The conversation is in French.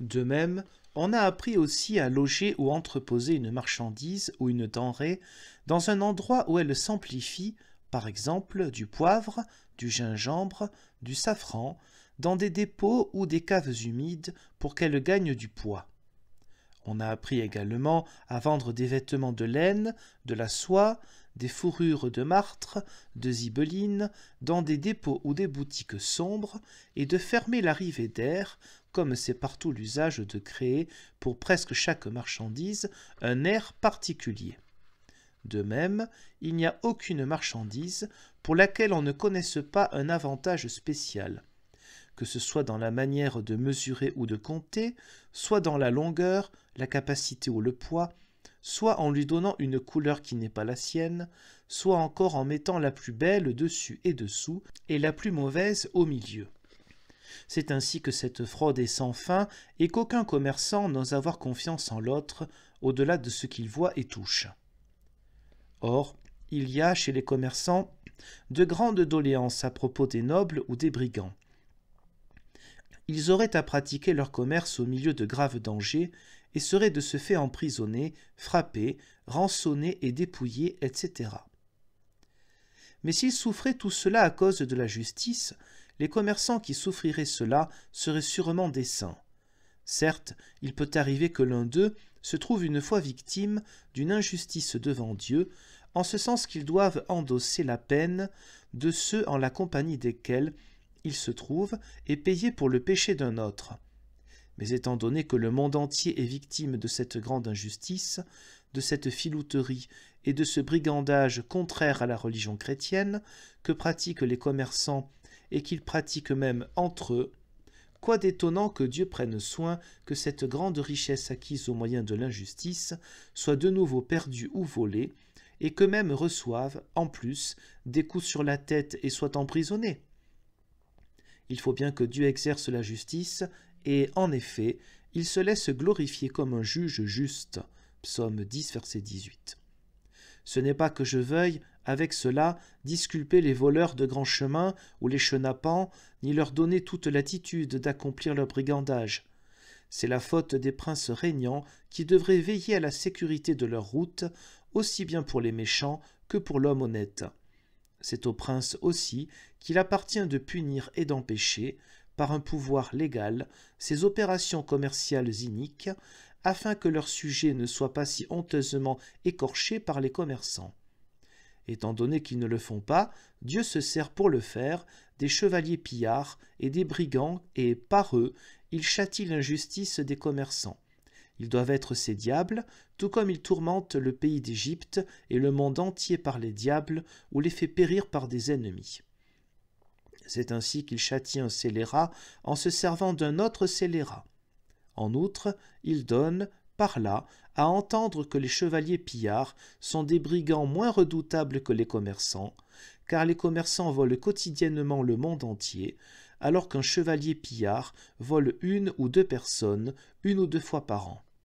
De même, on a appris aussi à loger ou entreposer une marchandise ou une denrée dans un endroit où elle s'amplifie, par exemple du poivre, du gingembre, du safran, dans des dépôts ou des caves humides pour qu'elle gagne du poids. On a appris également à vendre des vêtements de laine, de la soie, des fourrures de martre, de zibeline, dans des dépôts ou des boutiques sombres, et de fermer l'arrivée d'air, comme c'est partout l'usage de créer pour presque chaque marchandise un air particulier. De même, il n'y a aucune marchandise pour laquelle on ne connaisse pas un avantage spécial, que ce soit dans la manière de mesurer ou de compter, soit dans la longueur, la capacité ou le poids, soit en lui donnant une couleur qui n'est pas la sienne, soit encore en mettant la plus belle dessus et dessous et la plus mauvaise au milieu. C'est ainsi que cette fraude est sans fin et qu'aucun commerçant n'ose avoir confiance en l'autre au-delà de ce qu'il voit et touche. Or, il y a chez les commerçants de grandes doléances à propos des nobles ou des brigands. Ils auraient à pratiquer leur commerce au milieu de graves dangers et seraient de ce fait emprisonnés, frappés, rançonnés et dépouillés, etc. Mais s'ils souffraient tout cela à cause de la justice, les commerçants qui souffriraient cela seraient sûrement des saints. Certes, il peut arriver que l'un d'eux se trouve une fois victime d'une injustice devant Dieu, en ce sens qu'ils doivent endosser la peine de ceux en la compagnie desquels il se trouve et payer pour le péché d'un autre. Mais étant donné que le monde entier est victime de cette grande injustice, de cette filouterie et de ce brigandage contraire à la religion chrétienne que pratiquent les commerçants et qu'ils pratiquent même entre eux, quoi d'étonnant que Dieu prenne soin que cette grande richesse acquise au moyen de l'injustice soit de nouveau perdue ou volée, et qu'eux-mêmes reçoivent, en plus, des coups sur la tête et soient emprisonnés. Il faut bien que Dieu exerce la justice, et, en effet, il se laisse glorifier comme un juge juste. Psaume 10, verset 18. Ce n'est pas que je veuille, avec cela, disculper les voleurs de grands chemins ou les chenapans, ni leur donner toute latitude d'accomplir leur brigandage. C'est la faute des princes régnants qui devraient veiller à la sécurité de leur route, aussi bien pour les méchants que pour l'homme honnête. C'est aux princes aussi qu'il appartient de punir et d'empêcher, par un pouvoir légal, ces opérations commerciales iniques, afin que leurs sujets ne soient pas si honteusement écorchés par les commerçants. Étant donné qu'ils ne le font pas, Dieu se sert pour le faire des chevaliers pillards et des brigands, et par eux, il châtie l'injustice des commerçants. Ils doivent être ces diables, tout comme ils tourmentent le pays d'Égypte et le monde entier par les diables ou les fait périr par des ennemis. C'est ainsi qu'il châtie un scélérat en se servant d'un autre scélérat. En outre, il donne, par là, à entendre que les chevaliers pillards sont des brigands moins redoutables que les commerçants, car les commerçants volent quotidiennement le monde entier, alors qu'un chevalier pillard vole une ou deux personnes, une ou deux fois par an.